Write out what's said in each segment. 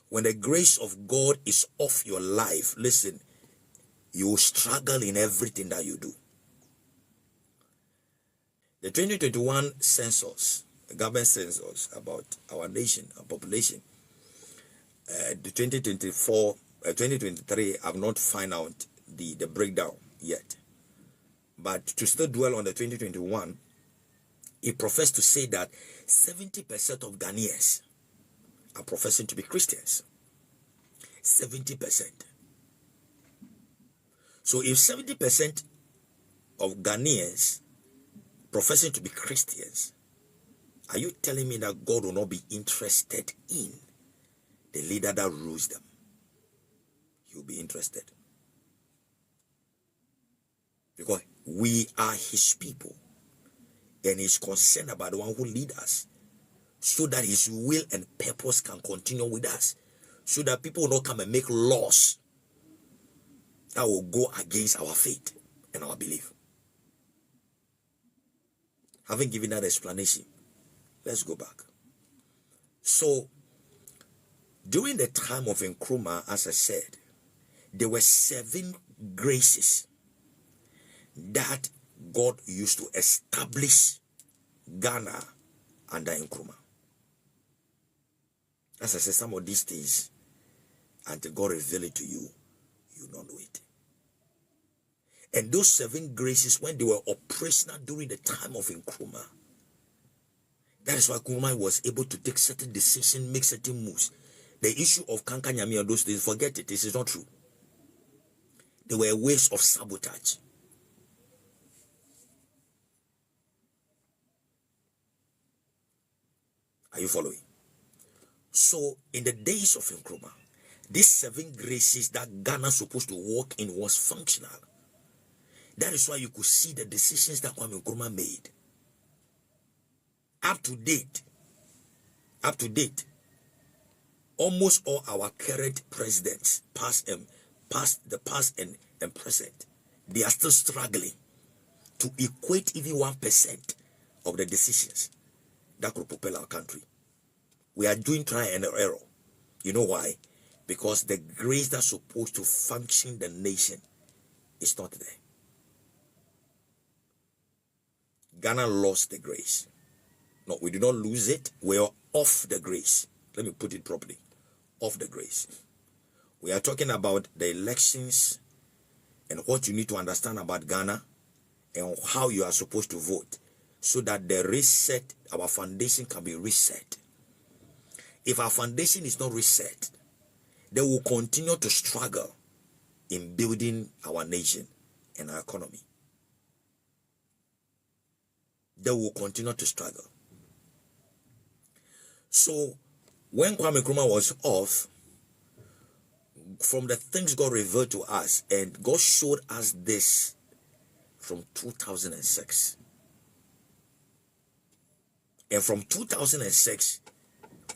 When the grace of God is off your life, listen, you will struggle in everything that you do. The 2021 census, the government census about our nation, our population, the 2023, I've not found out the breakdown yet. But to still dwell on the 2021, it professed to say that 70% of Ghanaians are professing to be Christians. 70%. So if 70% of Ghanaians professing to be Christians, are you telling me that God will not be interested in the leader that rules them? He'll be interested. Because we are his people. And he's concerned about the one who leads us, so that his will and purpose can continue with us. So that people will not come and make laws that will go against our faith and our belief. Having given that explanation, let's go back. So, during the time of NKRUMAH, as I said, there were 7 graces that God used to establish Ghana under NKRUMAH. As I said, some of these things, until God reveal it to you, you don't know it. And those 7 graces, when they were operational during the time of NKRUMAH, that is why NKRUMAH was able to take certain decisions, make certain moves. The issue of Kankanyami and those things, forget it, this is not true. There were ways of sabotage. Are you following? So, in the days of NKRUMAH, these 7 graces that Ghana is supposed to walk in was functional. That is why you could see the decisions that Kwame Nkrumah made. Up to date, almost all our current presidents, past and present, they are still struggling to equate even 1% of the decisions that could propel our country. We are doing try and error. You know why? Because the grace that's supposed to function the nation is not there. Ghana lost the grace. No, we did not lose it. We are off the grace. Let me put it properly. Off the grace. We are talking about the elections and what you need to understand about Ghana and how you are supposed to vote so that the reset, our foundation can be reset. If our foundation is not reset, then we'll continue to struggle in building our nation and our economy. They will continue to struggle. So, when Kwame Nkrumah was off, from the things God revealed to us, and God showed us this from 2006. And from 2006,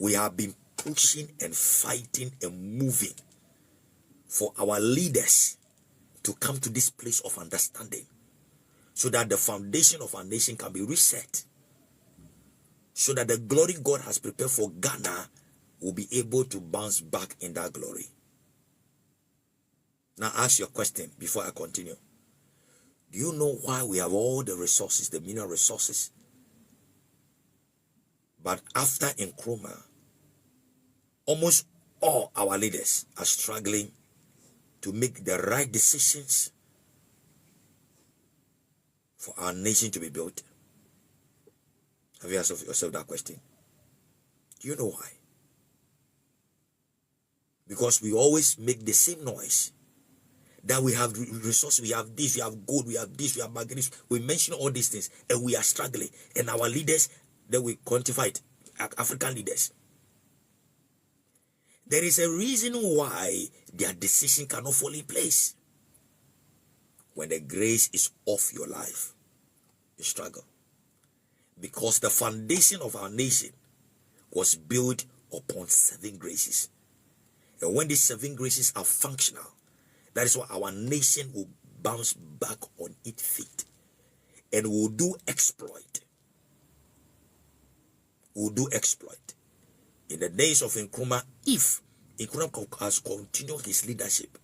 we have been pushing and fighting and moving for our leaders to come to this place of understanding, so that the foundation of our nation can be reset, so that the glory God has prepared for Ghana will be able to bounce back in that glory. Now ask your question before I continue. Do you know why we have all the resources, the mineral resources? But after NKRUMAH, almost all our leaders are struggling to make the right decisions for our nation to be built. Have you asked yourself that question? Do you know why? Because we always make the same noise. That we have resources, we have this, we have gold, we have this, we have manganese. We mention all these things and we are struggling. And our leaders, then we quantify it, African leaders. There is a reason why their decision cannot fall in place. When the grace is off your life, you struggle. Because the foundation of our nation was built upon 7 graces. And when these 7 graces are functional, that is why our nation will bounce back on its feet and will do exploit. Will do exploit. In the days of NKRUMAH, if Nkrumah has continued his leadership,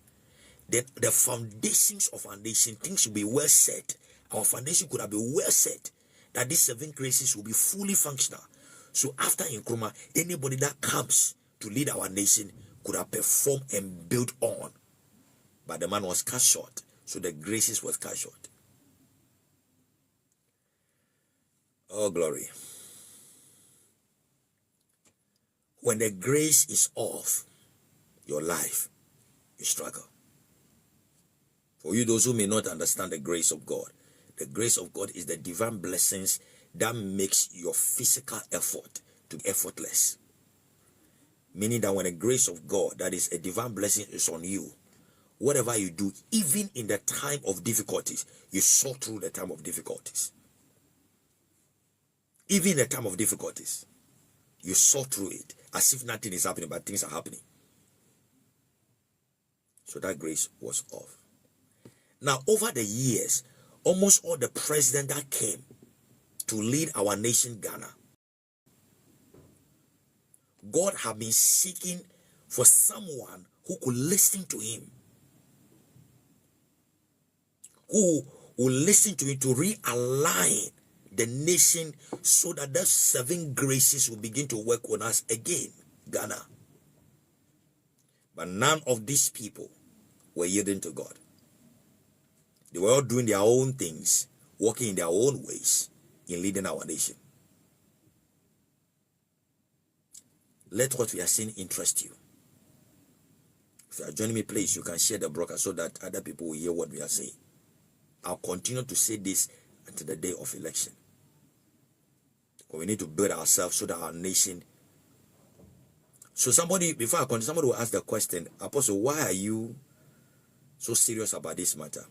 then the foundations of our nation, things will be well set. Our foundation could have been well set, that these 7 graces will be fully functional. So after Nkrumah, anybody that comes to lead our nation could have performed and built on. But the man was cut short, so the graces was cut short. Oh, glory. When the grace is off your life, you struggle. For you, those who may not understand the grace of God, the grace of God is the divine blessings that makes your physical effort to be effortless. Meaning that when the grace of God, that is a divine blessing, is on you, whatever you do, even in the time of difficulties, you saw through the time of difficulties. Even in the time of difficulties, you saw through it as if nothing is happening, but things are happening. So that grace was off. Now, over the years, almost all the presidents that came to lead our nation, Ghana, God have been seeking for someone who could listen to him, who will listen to him to realign the nation so that those 7 graces will begin to work on us again, Ghana. But none of these people were yielding to God. They were all doing their own things, walking in their own ways in leading our nation. Let what we are saying interest you. If you are joining me, please, you can share the broadcast so that other people will hear what we are saying. I'll continue to say this until the day of election. But we need to build ourselves so that our nation. So somebody, before I continue, somebody will ask the question, Apostle, why are you so serious about this matter?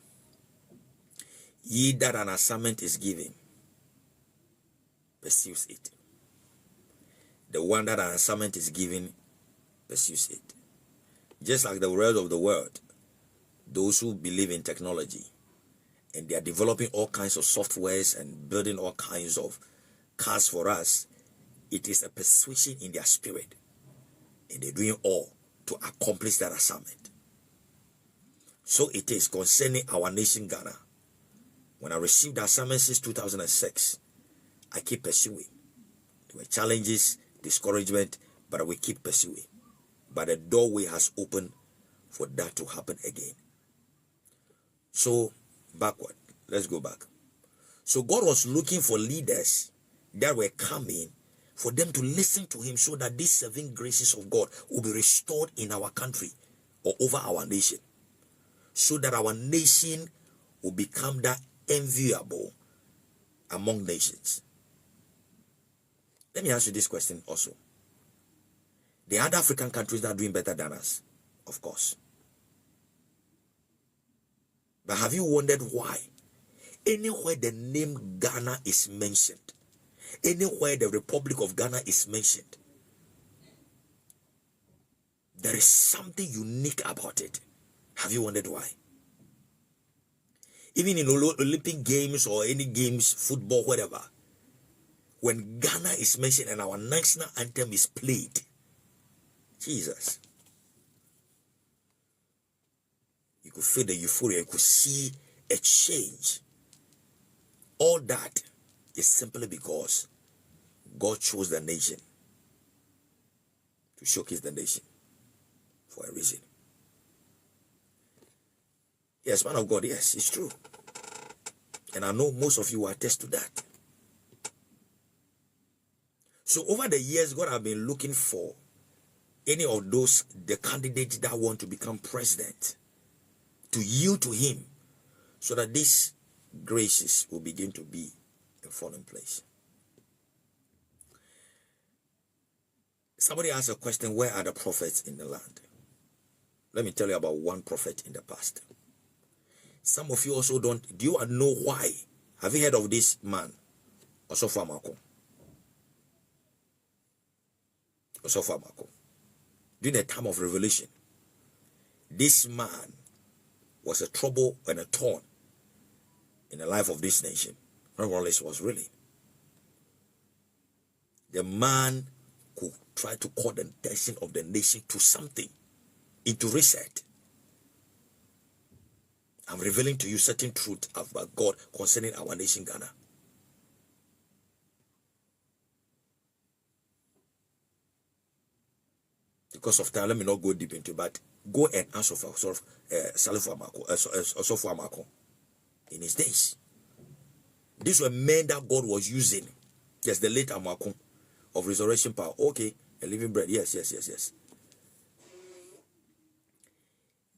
Ye that an assignment is given pursues it. The one that an assignment is given pursues it. Just like the rest of the world, those who believe in technology, and they are developing all kinds of softwares and building all kinds of cars for us, it is a persuasion in their spirit, and they're doing all to accomplish that assignment. So it is concerning our nation, Ghana. When I received the assignment since 2006, I keep pursuing. There were challenges, discouragement, but we keep pursuing. But the doorway has opened for that to happen again. So, backward. Let's go back. So God was looking for leaders that were coming for them to listen to him so that these 7 graces of God will be restored in our country or over our nation. So that our nation will become that enviable among nations. Let me ask you this question also. The other African countries that are doing better than us, of course. But have you wondered why? Anywhere the name Ghana is mentioned, anywhere the Republic of Ghana is mentioned, there is something unique about it. Have you wondered why? Even in Olympic Games or any games, football, whatever, when Ghana is mentioned and our national anthem is played, Jesus, you could feel the euphoria, you could see a change. All that is simply because God chose the nation to showcase the nation for a reason. Yes, man of God, yes, it's true. And I know most of you will attest to that. So over the years, God has been looking for any of those, the candidates that want to become president, to yield to him so that these graces will begin to be in fallen place. Somebody asked a question, where are the prophets in the land? Let me tell you about one prophet in the past. Some of you also don't. Do you know why? Have you heard of this man? Osofa Mako. Osofa Mako. During the time of revelation, this man was a trouble and a thorn in the life of this nation. Not only was really. The man could try to call the attention of the nation to something, into reset. I'm revealing to you certain truth about God concerning our nation, Ghana. Because of time, let me not go deep into it, but go and ask for Salifo Amako in his days. These were men that God was using. Yes, the late Amako of resurrection power. Okay, a living bread. Yes.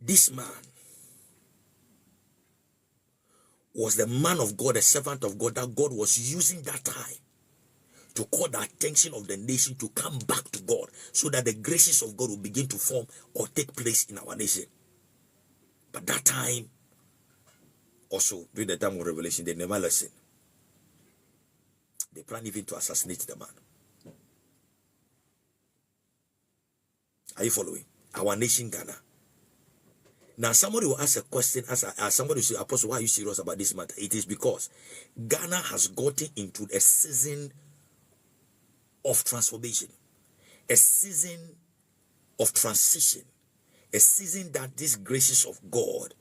This man was the man of God, a servant of God that God was using that time to call the attention of the nation to come back to God, so that the graces of God will begin to form or take place in our nation. But that time, also during the time of Revelation, they never listened. They planned even to assassinate the man. Are you following? Our nation, Ghana. Now, somebody will ask a question, as somebody will say, Apostle, why are you serious about this matter? It is because Ghana has gotten into a season of transformation, a season of transition, a season that these graces of God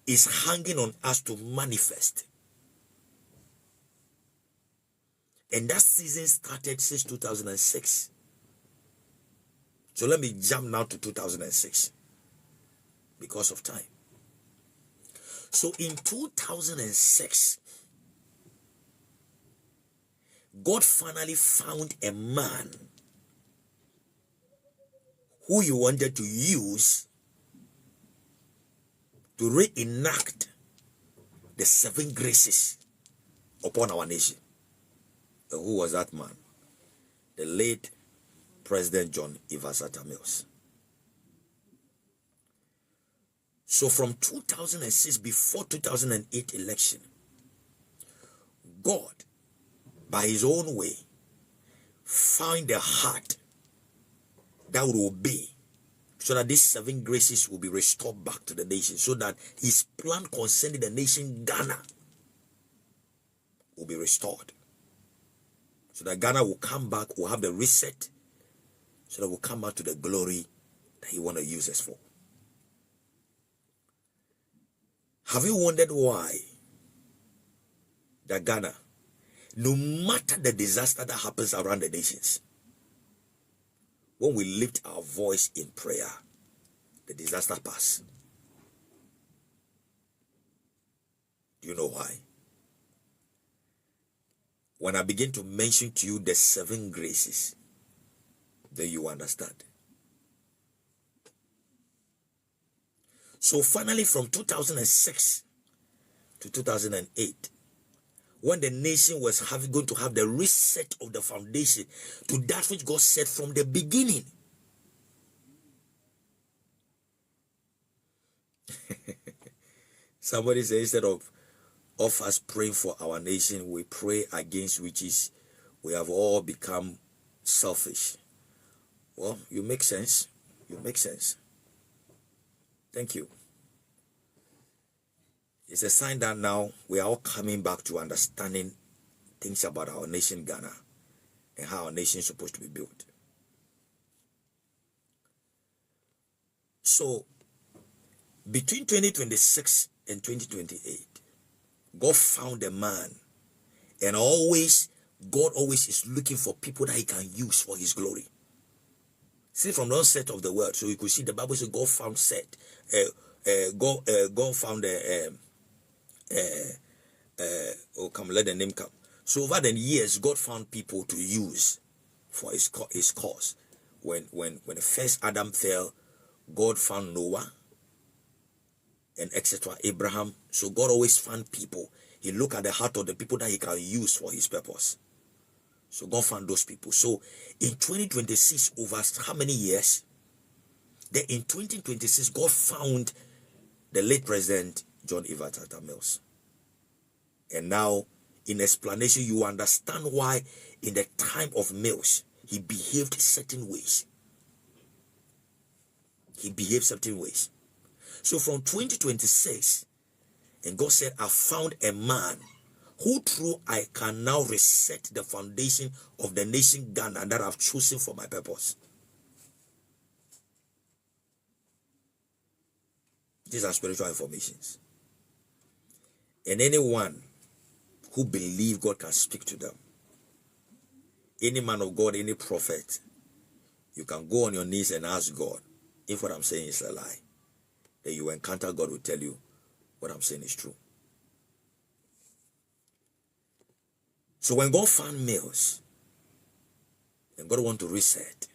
is hanging on us to manifest. And that season started since 2006. So let me jump now to 2006 because of time. So in 2006, God finally found a man who he wanted to use to reenact the 7 graces upon our nation. And who was that man? The late President John ATTA-MILLS. So from 2006, before 2008 election, God, by his own way, found a heart that would obey, so that these 7 graces will be restored back to the nation, so that his plan concerning the nation Ghana will be restored, so that Ghana will come back, will have the reset, so that we'll come back to the glory that he want to use us for. Have you wondered why that Ghana, no matter the disaster that happens around the nations, when we lift our voice in prayer, the disaster passes? Do you know why? When I begin to mention to you the 7 graces, then you understand. So finally, from 2006 to 2008, when the nation was going to have the reset of the foundation to that which God said from the beginning, somebody said, instead of us praying for our nation, we pray against witches. We have all become selfish. Well, you make sense. You make sense. Thank you. It's a sign that now we are all coming back to understanding things about our nation, Ghana, and how our nation is supposed to be built. So, between 2026 and 2028, God found a man, and God always is looking for people that he can use for his glory. See, from the onset of the world, so you could see the Bible says God found Seth. God found let the name come. So over the years, God found people to use for his cause. When the first Adam fell, God found Noah and etc. Abraham. So God always found people. He looked at the heart of the people that he can use for his purpose. So God found those people. So in 2026, over how many years? Then in 2026, God found the late President John ATTA-MILLS. And now, in explanation, you understand why in the time of Mills, he behaved certain ways. He behaved certain ways. So from 2026, and God said, I found a man who through I can now reset the foundation of the nation Ghana that I've chosen for my purpose. These are spiritual informations. And anyone who believes God can speak to them, any man of God, any prophet, you can go on your knees and ask God if what I'm saying is a lie. Then you encounter God will tell you what I'm saying is true. So when God found Mills and God want to reset,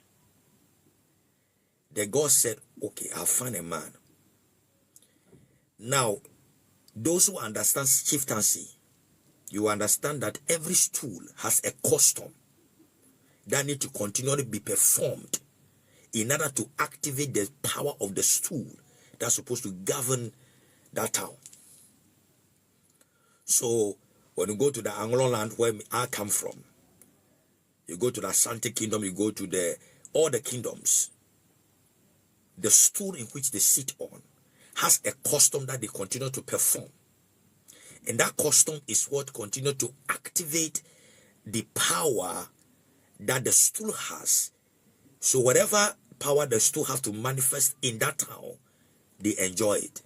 then God said, okay, I'll find a man. Now, those who understand chieftaincy, you understand that every stool has a custom that need to continually be performed in order to activate the power of the stool that's supposed to govern that town. So when you go to the Anglo land where I come from, you go to the Asante kingdom, you go to all the kingdoms, the stool in which they sit on has a custom that they continue to perform. And that custom is what continue to activate the power that the stool has. So whatever power the stool have to manifest in that town, they enjoy it.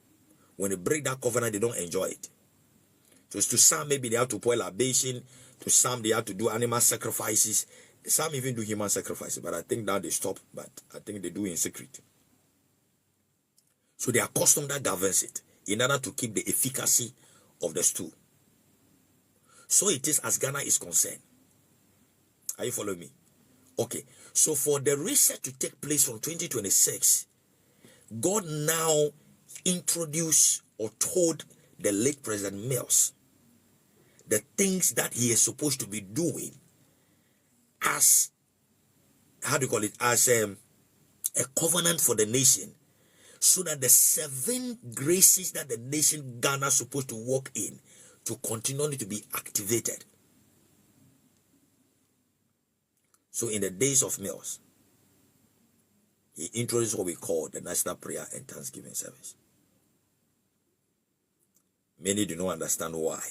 When they break that covenant, they don't enjoy it. So to some, maybe they have to pour libation. To some, they have to do animal sacrifices. Some even do human sacrifices, but I think now they stop. But I think they do in secret. So they are custom that governs it in order to keep the efficacy of the stool. So it is as Ghana is concerned. Are you following me? Okay. So for the reset to take place from 2026, God now introduced or told the late President Mills the things that he is supposed to be doing as, how do you call it, as a covenant for the nation, so that the 7 graces that the nation Ghana is supposed to walk in to continually to be activated. So in the days of Mills, he introduced what we call the National Prayer and Thanksgiving Service. Many do not understand why.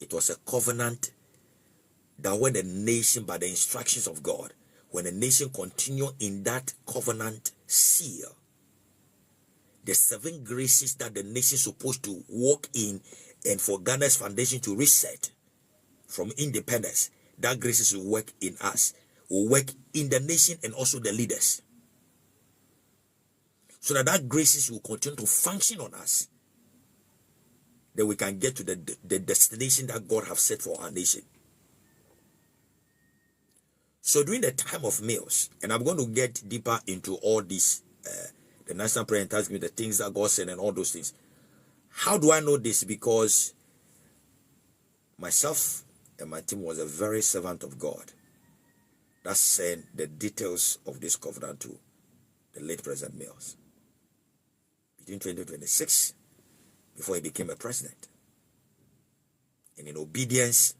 It was a covenant that when the nation, by the instructions of God, when the nation continue in that covenant seal, the 7 graces that the nation is supposed to walk in, and for Ghana's foundation to reset from independence, that graces will work in us, will work in the nation and also the leaders. So that graces will continue to function on us. Then we can get to the destination that God has set for our nation. So during the time of Mills, and I'm going to get deeper into all this, the National Prayer and Thanksgiving, the things that God said and all those things. How do I know this? Because myself and my team was a very servant of God that sent the details of this covenant to the late President Mills between 2026, before he became a president. And in obedience,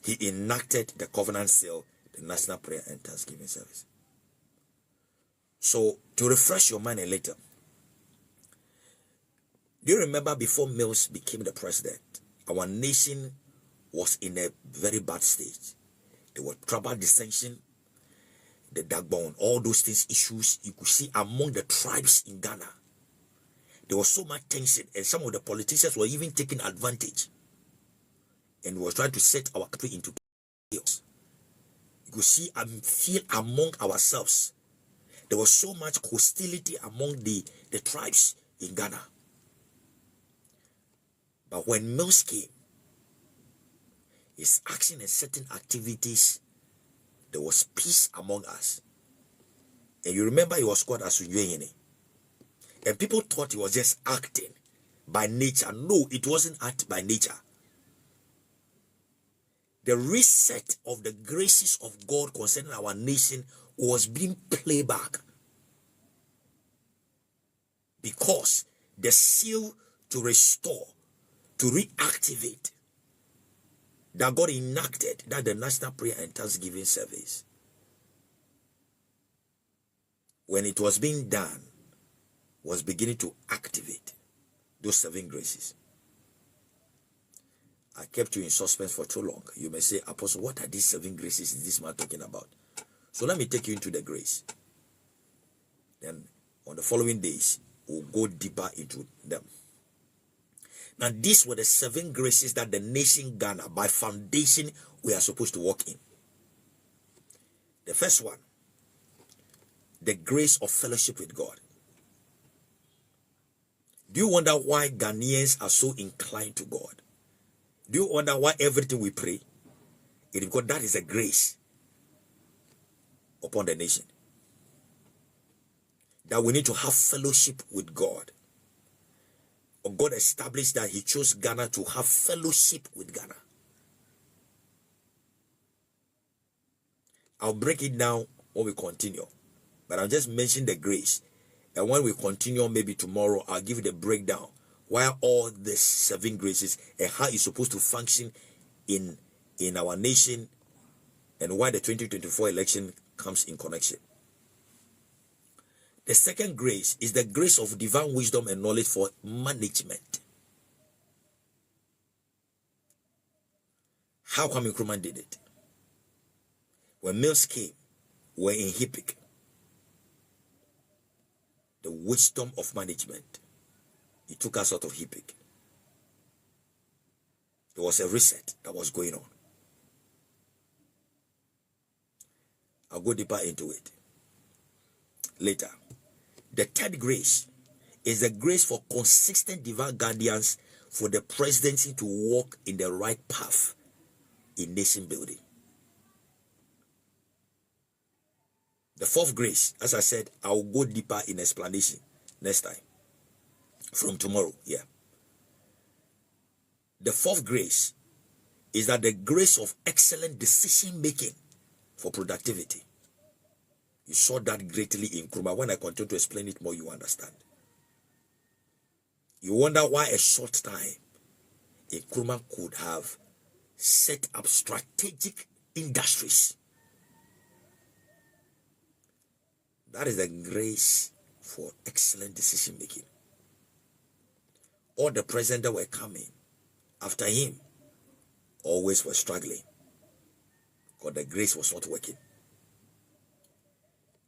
he enacted the covenant seal, the National Prayer and Thanksgiving Service. So, to refresh your mind a little, do you remember before Mills became the president, our nation was in a very bad stage? There were tribal dissension, the backbone, all those things, issues you could see among the tribes in Ghana. There was so much tension, and some of the politicians were even taking advantage and was trying to set our country into chaos. You could see and feel among ourselves. There was so much hostility among the tribes in Ghana. But when Mills came, his action and certain activities, there was peace among us. And you remember he was called as Sunjuyene. And people thought he was just acting by nature. No, it wasn't act by nature. The reset of the graces of God concerning our nation was being played back. Because the seal to restore, to reactivate, that God enacted, that the National Prayer and Thanksgiving Service, when it was being done, was beginning to activate those 7 graces. I kept you in suspense for too long. You may say, Apostle, what are these 7 graces is this man talking about? So let me take you into the grace. Then on the following days, we'll go deeper into them. Now, these were the 7 graces that the nation Ghana, by foundation, we are supposed to walk in. The first one, the grace of fellowship with God. Do you wonder why Ghanaians are so inclined to God? Do you wonder why everything we pray? It is because that is a grace upon the nation. That we need to have fellowship with God. Or God established that he chose Ghana to have fellowship with Ghana. I'll break it down when we continue. But I'll just mention the grace. And when we continue, maybe tomorrow, I'll give you the breakdown. Why all these 7 graces and how it's supposed to function in our nation, and why the 2024 election comes in connection. The second grace is the grace of divine wisdom and knowledge for management. How come NKRUMAH did it? When Mills came, we were in HIPIC. The wisdom of management. It took us out of HIPIC. There was a reset that was going on. I'll go deeper into it later. The third grace is the grace for consistent divine guardians for the presidency to walk in the right path in nation building. The fourth grace, as I said, I will go deeper in explanation next time. From tomorrow, yeah. The fourth grace is that the grace of excellent decision making for productivity. You saw that greatly in NKRUMAH. When I continue to explain it more, you understand. You wonder why a short time NKRUMAH could have set up strategic industries. That is the grace for excellent decision making. All the presidents that were coming after him always were struggling because the grace was not working.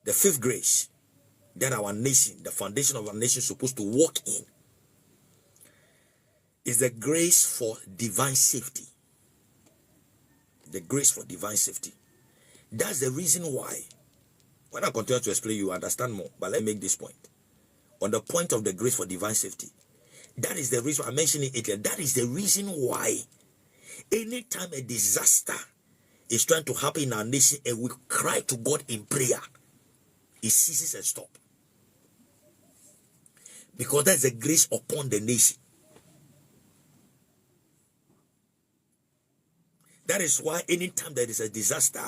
The fifth grace that our nation, the foundation of our nation, is supposed to walk in is the grace for divine safety. The grace for divine safety. That's the reason why, when I continue to explain, you understand more. But let me make this point. On the point of the grace for divine safety, that is the reason I mentioned it earlier. That is the reason why anytime a disaster is trying to happen in our nation and we cry to God in prayer, it ceases and stops. Because that's the grace upon the nation. That is why anytime there is a disaster,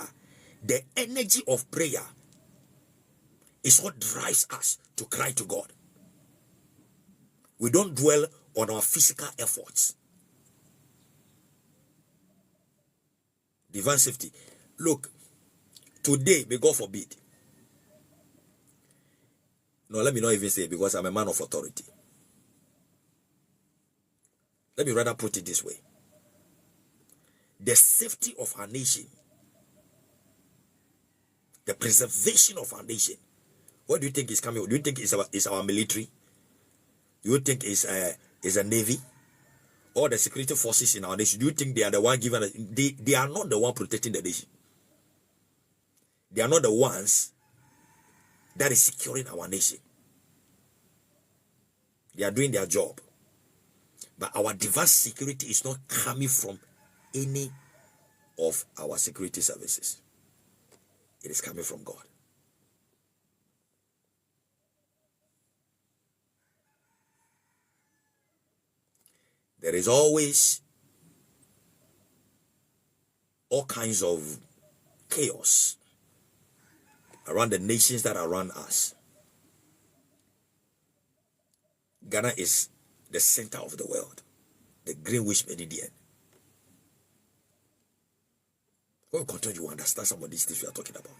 the energy of prayer is what drives us to cry to God. We don't dwell on our physical efforts. Divine safety. Look, today, may God forbid. No, let me not even say it because I'm a man of authority. Let me rather put it this way. The safety of our nation, the preservation of our nation, what do you think is coming? Do you think it's our military? Do you think it's a navy? Or the security forces in our nation? Do you think they are the one giving? They are not the one protecting the nation. They are not the ones that is securing our nation. They are doing their job. But our divine security is not coming from any of our security services. It is coming from God. There is always all kinds of chaos around the nations that are around us. Ghana is the center of the world, the Greenwich Meridian. When we continue, you understand some of these things we are talking about.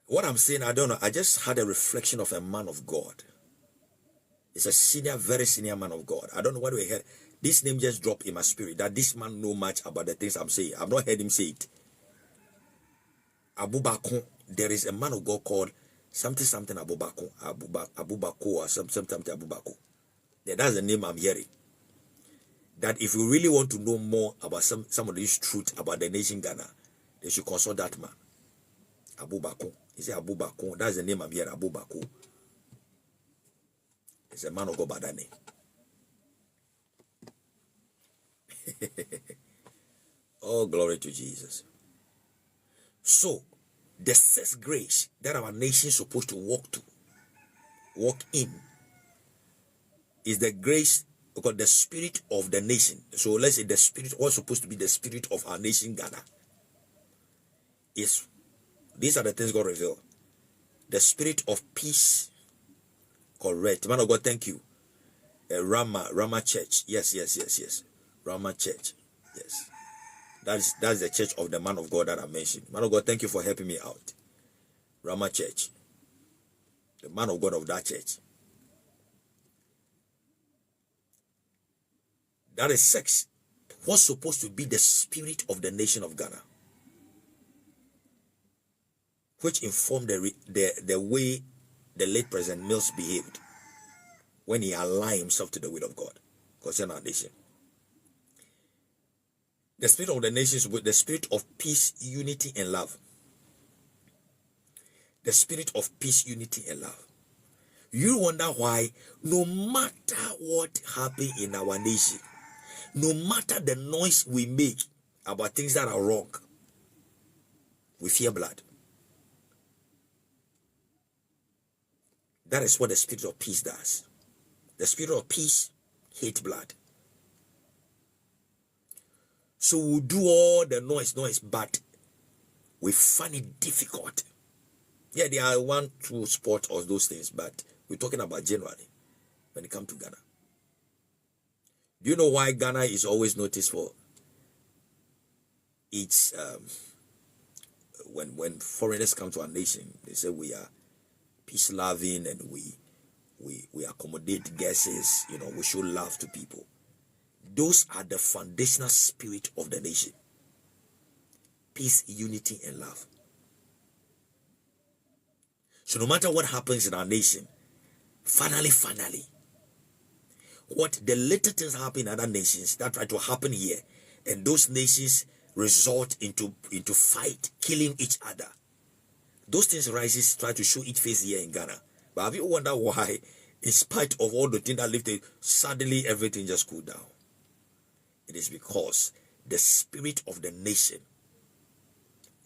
What I'm saying, I don't know. I just had a reflection of a man of God He's a senior, very senior man of God. I don't know what we heard. This name just dropped in my spirit that this man know much about the things I'm saying. I've not heard him say it. Abu Bakr, there is a man of God called something Abu Bakr, Abu Bakr or something Abu Bakr. Yeah, that's the name I'm hearing. That if you really want to know more about some of this truth about the nation Ghana, they should consult that man. Abu Bakr. He said Abu Bakr. That's the name I'm hearing, Abu Bakr. It's a man of God by that name. Oh, glory to Jesus. So, the sixth grace that our nation is supposed to walk in, is the grace because the spirit of the nation. So let's say the spirit, what's supposed to be the spirit of our nation, Ghana, is, these are the things God revealed. The spirit of peace. Correct. Man of God, thank you. Rama Church. Yes. Rama Church. Yes. That's the church of the man of God that I mentioned. Man of God, thank you for helping me out. Rama Church. The man of God of that church. That is sex. What's supposed to be the spirit of the nation of Ghana, which informed the way the late President Mills behaved when he aligned himself to the will of God concerning our nation. The spirit of the nation is with the spirit of peace, unity, and love. The spirit of peace, unity, and love. You wonder why, no matter what happens in our nation, no matter the noise we make about things that are wrong, we fear blood. That is what the spirit of peace does. The spirit of peace hates blood. So we do all the noise, but we find it difficult. Yeah, there are 1-2 sports or those things, but we're talking about generally when it comes to Ghana. Do you know why Ghana is always noticed for its when foreigners come to our nation, they say we are peace loving and we accommodate guests, we show love to people. Those are the foundational spirit of the nation. Peace, unity, and love. So no matter what happens in our nation, finally, what the little things happen in other nations that try to happen here, and those nations resort into fight, killing each other. Those things rises, try to show its face here in Ghana. But have you wondered why, in spite of all the things that lifted, suddenly everything just cooled down? It is because the spirit of the nation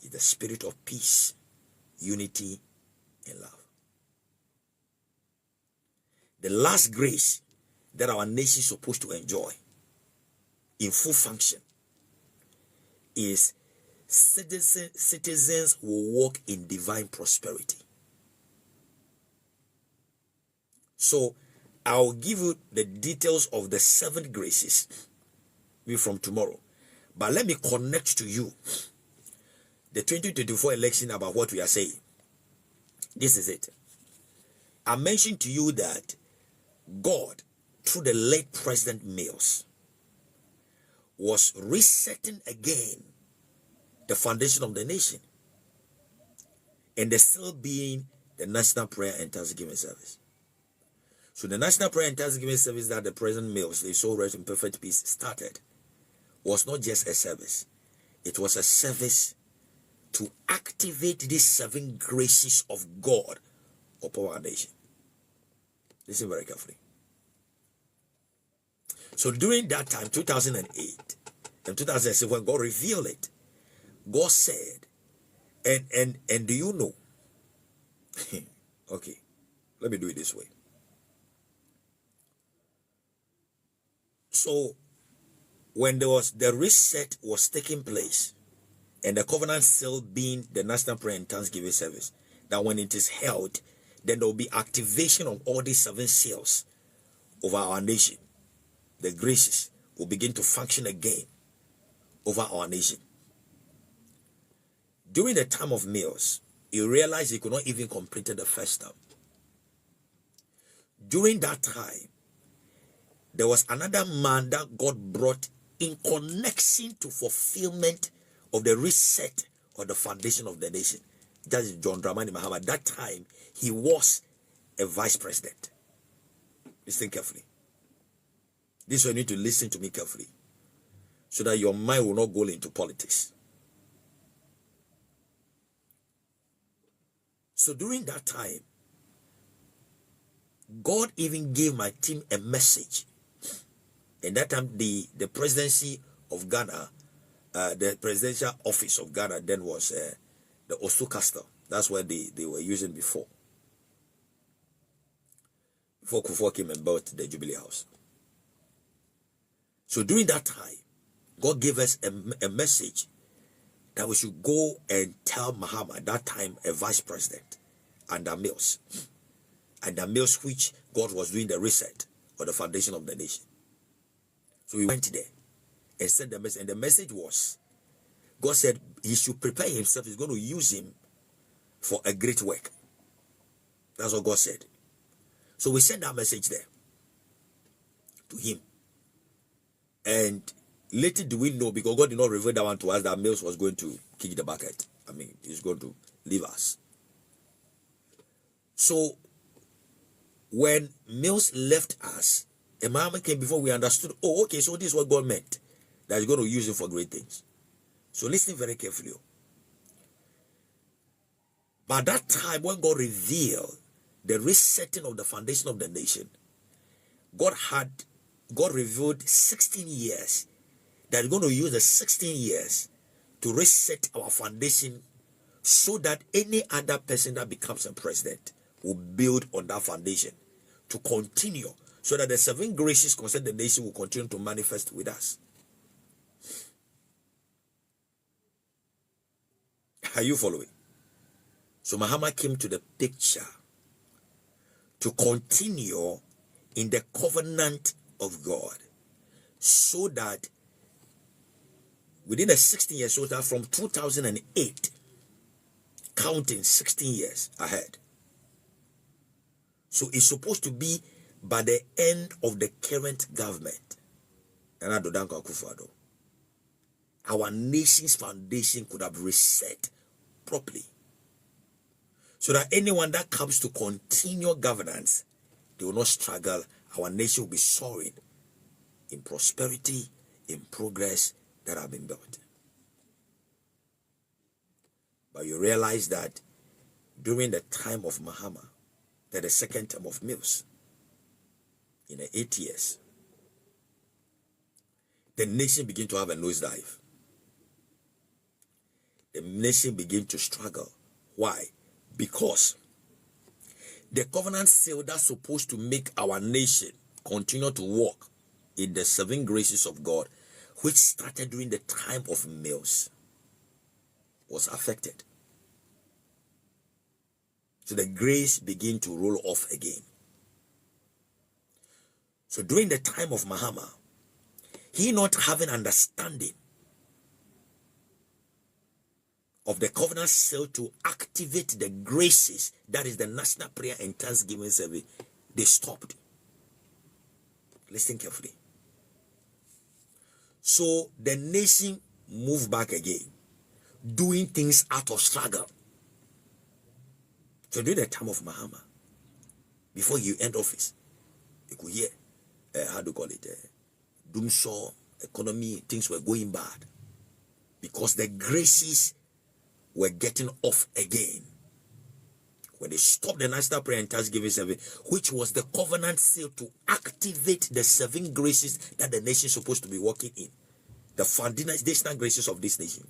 is the spirit of peace, unity, and love. The last grace that our nation is supposed to enjoy in full function is citizens will walk in divine prosperity. So I'll give you the details of the 7 graces from tomorrow. But let me connect to you the 2024 election about what we are saying. This is it. I mentioned to you that God, through the late President Mills, was resetting again the foundation of the nation, and there still being the National Prayer and Thanksgiving Service. So the National Prayer and Thanksgiving Service that the President Mills, the soul rest in perfect peace, started was not just a service. It was a service to activate these 7 graces of God upon our nation. Listen very carefully. So during that time, 2008 and 2007, when God revealed it, God said, and do you know? Okay, let me do it this way. So when there was the reset was taking place, and the covenant still being the National Prayer and Thanksgiving Service, that when it is held, then there will be activation of all these 7 seals over our nation. The graces will begin to function again over our nation. During the time of Mills, he realized he could not even complete the first term. During that time, there was another man that God brought in connection to fulfillment of the reset or the foundation of the nation. That is John Dramani Mahama. That time, he was a vice president. Listen carefully. This is why you need to listen to me carefully, so that your mind will not go into politics. So during that time, God even gave my team a message. And that time, the presidency of Ghana, the presidential office of Ghana then was the Osu Castle. That's where they were using before. Before Kufuor came and built the Jubilee House. So during that time, God gave us a message that we should go and tell Mahama, that time a vice president, ATTA-MILLS. ATTA-MILLS, which God was doing the reset or the foundation of the nation. So we went there and sent the message. And the message was, God said he should prepare himself. He's going to use him for a great work. That's what God said. So we sent that message there to him. And little do we know, because God did not reveal that one to us, that Mills was going to kick the bucket. I mean, he's going to leave us. So when Mills left us, a moment came before we understood, oh, okay, so this is what God meant, that he's going to use him for great things. So listen very carefully. By that time, when God revealed the resetting of the foundation of the nation, God revealed 16 years, that he's going to use the 16 years to reset our foundation, so that any other person that becomes a president will build on that foundation to continue, so that the 7 graces concerning the nation will continue to manifest with us. Are you following? So Mahama came to the picture to continue in the covenant of God, so that within the 16 years, so that from 2008, counting 16 years ahead. So it's supposed to be by the end of the current government, our nation's foundation could have reset properly, so that anyone that comes to continue governance, they will not struggle. Our nation will be soaring in prosperity, in progress that have been built. But you realize that during the time of Mahama, that the second term of Mills, in the 8 years, the nation began to have a nosedive. The nation began to struggle. Why? Because the covenant seal that's supposed to make our nation continue to walk in the 7 graces of God, which started during the time of Mills, was affected. So the grace began to roll off again. So during the time of Mahama, he not having understanding of the covenant seal to activate the graces, that is the national prayer and thanksgiving service, they stopped. Listen carefully. So the nation moved back again, doing things out of struggle. So during the time of Mahama, before you end office, you could hear, how do you call it, doomsaw, economy, things were going bad, because the graces were getting off again. When they stopped the national prayer and thanksgiving service, which was the covenant seal to activate the 7 graces that the nation is supposed to be working in, the foundational graces of this nation.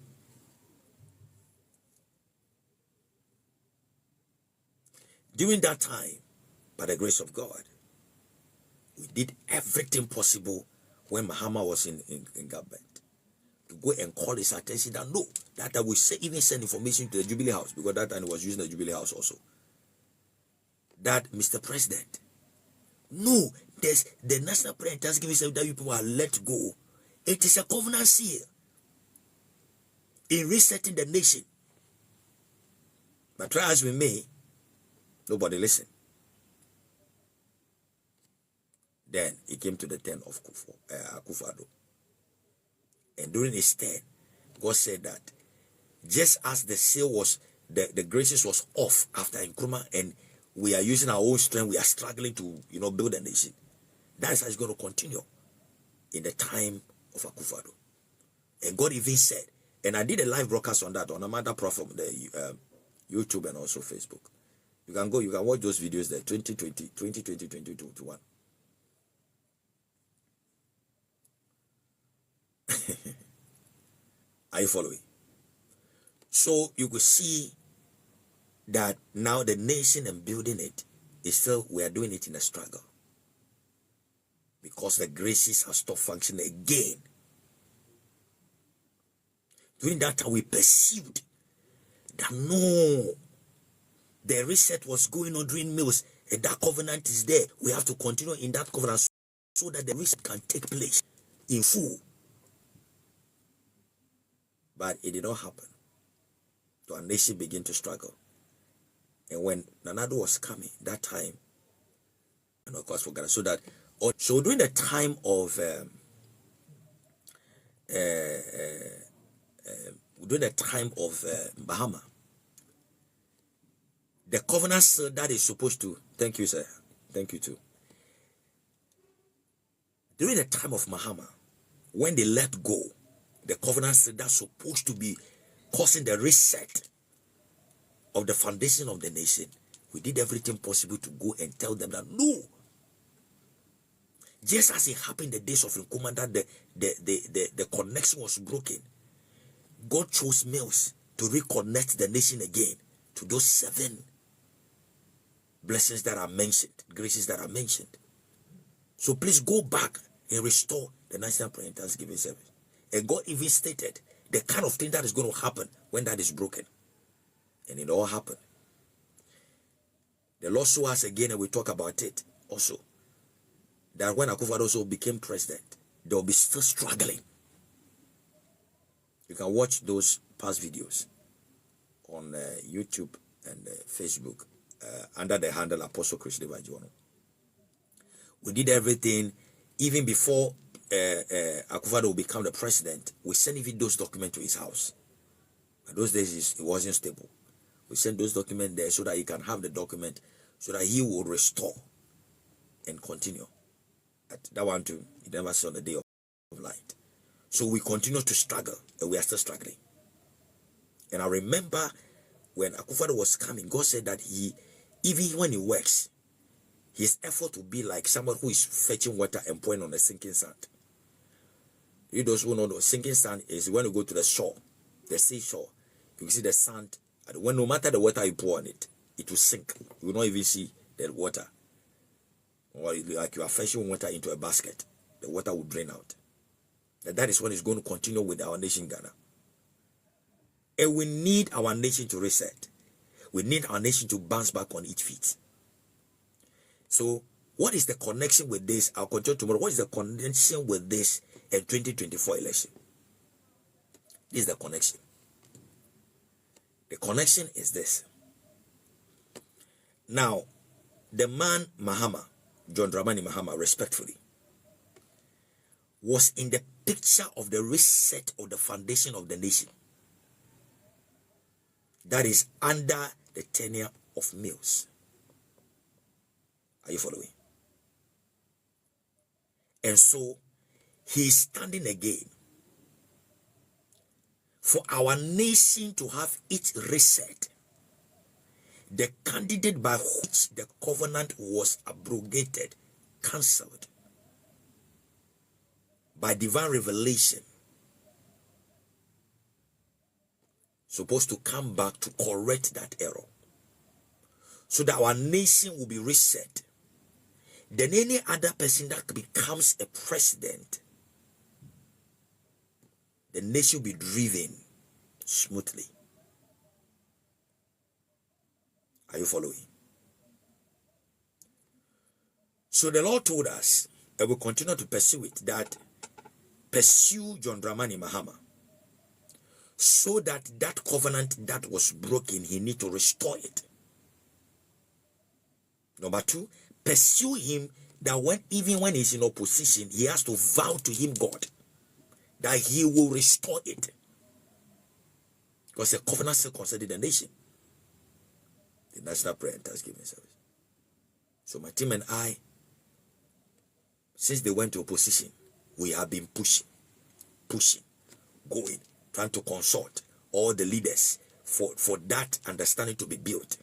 During that time, by the grace of God, we did everything possible when Mahama was in government, to go and call his attention that no, that I will even send information to the Jubilee House, because that time he was using the Jubilee House also, that Mr. President, no, there's the national prayer and thanksgiving service that you people are let go. It is a covenant seal in resetting the nation. But try as we may, nobody listen. Then he came to the turn of Akufo-Addo. And during his turn, God said that just as the seal was, the graces was off after NKRUMAH, and we are using our own strength, we are struggling to, build a nation. That is how it's going to continue in the time of Akufo-Addo. And God even said, and I did a live broadcast on that on another platform, the YouTube and also Facebook. You can watch those videos there, 2020, 2021. Are you following? So you could see that now the nation and building it is still, we are doing it in a struggle. Because the graces have stopped functioning again. During that time, we perceived that no, the reset was going on during MILLS, and that covenant is there. We have to continue in that covenant so that the reset can take place in full. But it did not happen. So our nation began to struggle. And when Nana-Addo was coming, that time, and of course for Ghana, so during the time of Mahama, the covenant that is supposed to, thank you, sir, thank you too. During the time of Mahama, when they let go, the covenant that's supposed to be causing the reset of the foundation of the nation, we did everything possible to go and tell them that no. Just as it happened in the days of NKRUMAH, that the connection was broken, God chose MILLS to reconnect the nation again to those 7 blessings that are mentioned, graces that are mentioned. So please go back and restore the National Prayer and Thanksgiving service. And God even stated the kind of thing that is going to happen when that is broken. And it all happened. The Lord saw us again, and we talk about it also. That when Akufo-Addo also became president, they will be still struggling. You can watch those past videos on YouTube and Facebook under the handle Apostle Chris Devajono. We did everything, even before Akufo-Addo will become the president. We sent even those documents to his house. And those days it wasn't stable. We sent those documents there so that he can have the document, so that he will restore and continue. That one too, he never saw the day of light. So we continue to struggle, and we are still struggling. And I remember when Akufo-Addo was coming, God said that even when he works, his effort will be like someone who is fetching water and pouring on a sinking sand. You those who know, the sinking sand is when you go to the shore, the seashore, you can see the sand. And when no matter the water you pour on it, it will sink. You will not even see the water. Or like you are fetching water into a basket, the water will drain out. And that is when it's going to continue with our nation, Ghana. And we need our nation to reset. We need our nation to bounce back on its feet. So, what is the connection with this? I'll continue tomorrow. What is the connection with this in 2024 election? This is the connection. The connection is this. Now, the man Mahama, John Dramani Mahama, respectfully, was in the picture of the reset of the foundation of the nation. That is under the tenure of MILLS. Are you following? And so, he is standing again for our nation to have its reset. The candidate by which the covenant was abrogated, cancelled by divine revelation, supposed to come back to correct that error, so that our nation will be reset. Then any other person that becomes a president, the nation will be driven smoothly. Are you following? So the Lord told us, and we continue to pursue it, that pursue John Dramani Mahama, so that that covenant that was broken, he need to restore it. Number 2, pursue him that even when he's in opposition, he has to vow to him, God, that he will restore it. Because the covenant still concerning the nation. The National Prayer and Thanksgiving Service. So my team and I, since they went to opposition, we have been pushing, going, trying to consult all the leaders for that understanding to be built.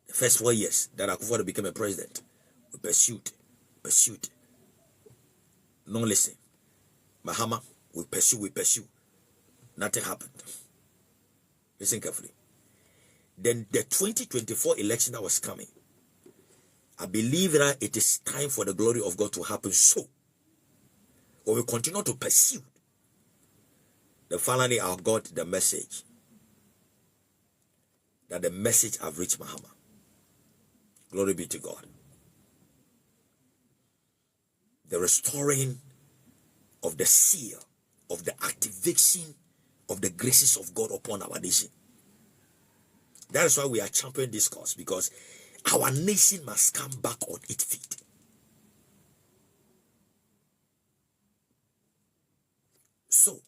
The first 4 years that Akufo became a president, we pursued. No listen. Mahama, we pursue. Nothing happened. Listen carefully. Then the 2024 election that was coming, I believe that it is time for the glory of God to happen. So, we will continue to pursue. Then finally, I got the message that the message have reached Mahama. Glory be to God. The restoring of the seal, of the activation of the graces of God upon our nation. That is why we are championing this cause, because our nation must come back on its feet. So,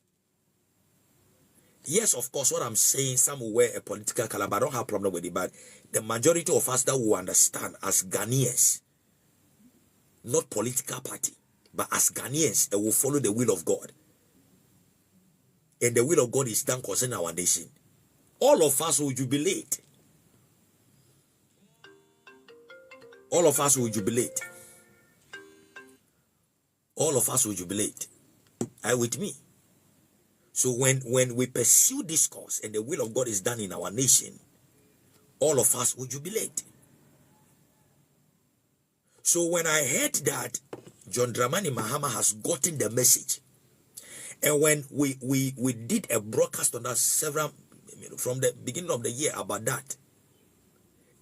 yes, of course, what I'm saying, some will wear a political color, but I don't have a problem with it. But the majority of us that will understand as Ghanaians, not political party, but as Ghanaians, that will follow the will of God. And the will of God is done concerning our nation. All of us will jubilate. All of us will jubilate. All of us will jubilate. Are you with me? So when we pursue this cause and the will of God is done in our nation, all of us will jubilate. So when I heard that John Dramani Mahama has gotten the message, and when we did a broadcast on that several, from the beginning of the year about that,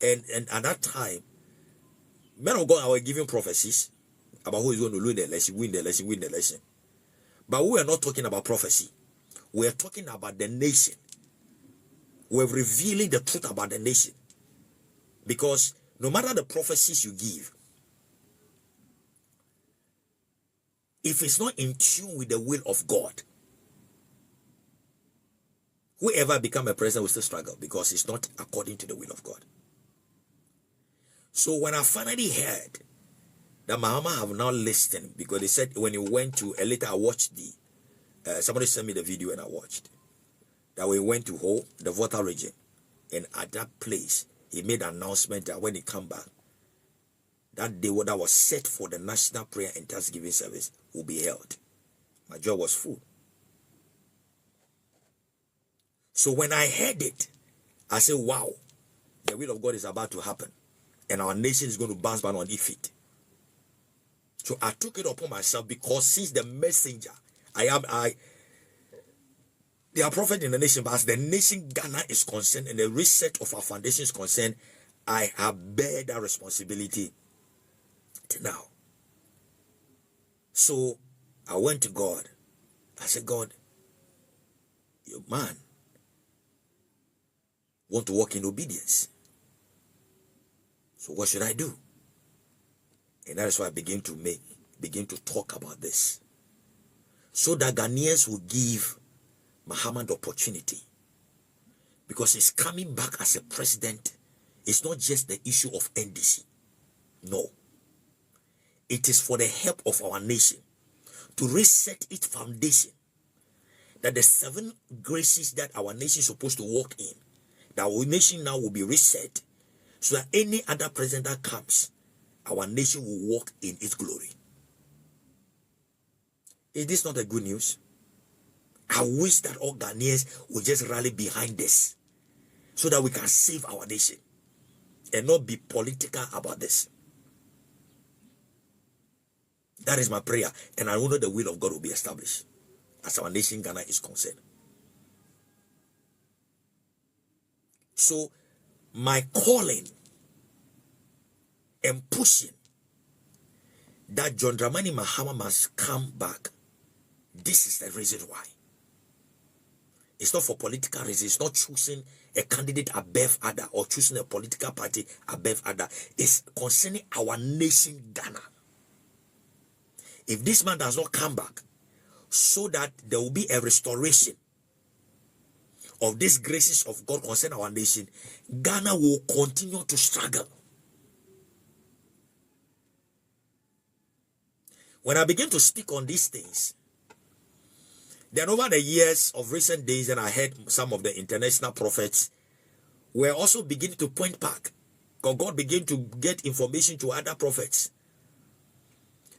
and at that time, men of God were giving prophecies about who is going to win the election. But we are not talking about prophecy. We are talking about the nation. We're revealing the truth about the nation. Because no matter the prophecies you give, if it's not in tune with the will of God, whoever become a president will still struggle, because it's not according to the will of God. So when I finally heard that Mahama have now listened, because they said when he went to, later I watched somebody sent me the video and I watched, that we went to Ho, the Volta region, and at that place, he made an announcement that when he come back, that day that was set for the National Prayer and Thanksgiving Service will be held. My jaw was full. So when I heard it, I said, wow, the will of God is about to happen. And our nation is going to bounce back on its feet. So I took it upon myself, because since the messenger, they are prophet in the nation, but as the nation Ghana is concerned and the reset of our foundation is concerned, I have bear that responsibility to now. So I went to God. I said, God, your man want to walk in obedience. So what should I do? And that is why I begin to talk about this, so that Ghanaians will give Mahama the opportunity, because he's coming back as a president. It's not just the issue of NDC. No. It is for the help of our nation to reset its foundation, that the 7 graces that our nation is supposed to walk in, that our nation now will be reset, so that any other president that comes, our nation will walk in its glory. Is this not a good news? I wish that all Ghanaians will just rally behind this, so that we can save our nation and not be political about this. That is my prayer, and I know the will of God will be established as our nation Ghana is concerned. So my calling and pushing that John Dramani Mahama must come back, this is the reason why. It's not for political reasons. It's not choosing a candidate above other or choosing a political party above other. It's concerning our nation, Ghana. If this man does not come back, so that there will be a restoration of these graces of God concerning our nation, Ghana will continue to struggle. When I begin to speak on these things, then over the years of recent days, and I heard some of the international prophets were also beginning to point back. God began to get information to other prophets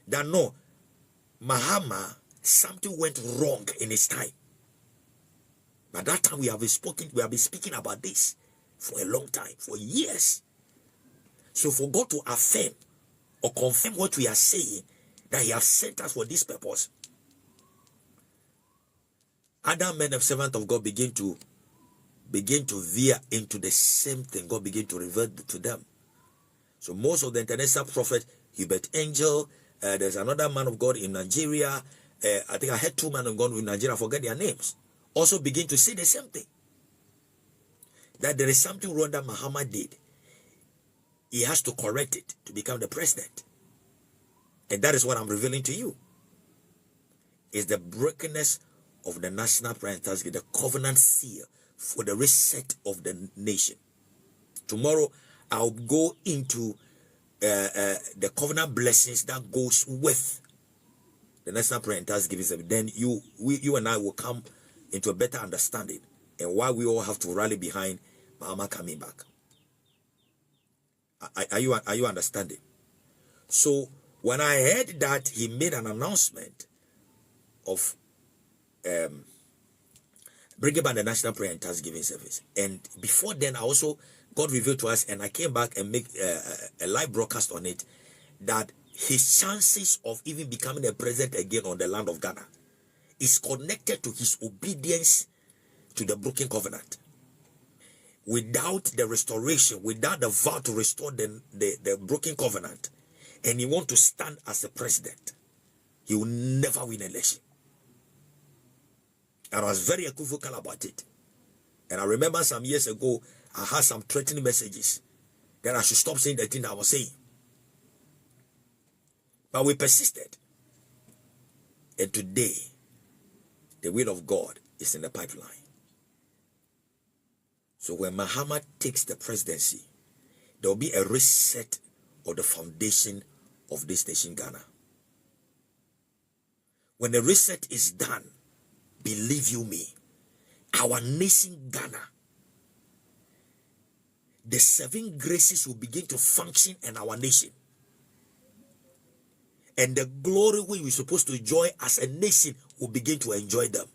that no, Mahama, something went wrong in his time. By that time we have been speaking about this for a long time, for years. So for God to affirm or confirm what we are saying, that he has sent us for this purpose, other men of servants of God begin to veer into the same thing. God begin to revert to them. So most of the international prophet, Hubert Angel, there's another man of God in Nigeria. I think I had two men of God in Nigeria, I forget their names, also begin to say the same thing. That there is something wrong that Mahama did. He has to correct it to become the president. And that is what I'm revealing to you. Is the brokenness of the national prayer and thanksgiving, the covenant seal for the reset of the nation. Tomorrow, I'll go into the covenant blessings that goes with the national prayer and thanksgiving service. Then you and I will come into a better understanding and why we all have to rally behind Mahama coming back. Are you understanding? So when I heard that he made an announcement of bringing back the national prayer and thanksgiving service, and before then God revealed to us, and I came back and make a live broadcast on it, that his chances of even becoming a president again on the land of Ghana is connected to his obedience to the broken covenant. Without the restoration, without the vow to restore the broken covenant, and he want to stand as a president, he will never win an election. And I was very equivocal about it. And I remember some years ago, I had some threatening messages that I should stop saying the thing I was saying. But we persisted. And today, the will of God is in the pipeline. So when Mahama takes the presidency, there will be a reset of the foundation of this nation, Ghana. When the reset is done, believe you me, our nation, Ghana, the 7 graces will begin to function in our nation. And the glory we were supposed to enjoy as a nation will begin to enjoy them.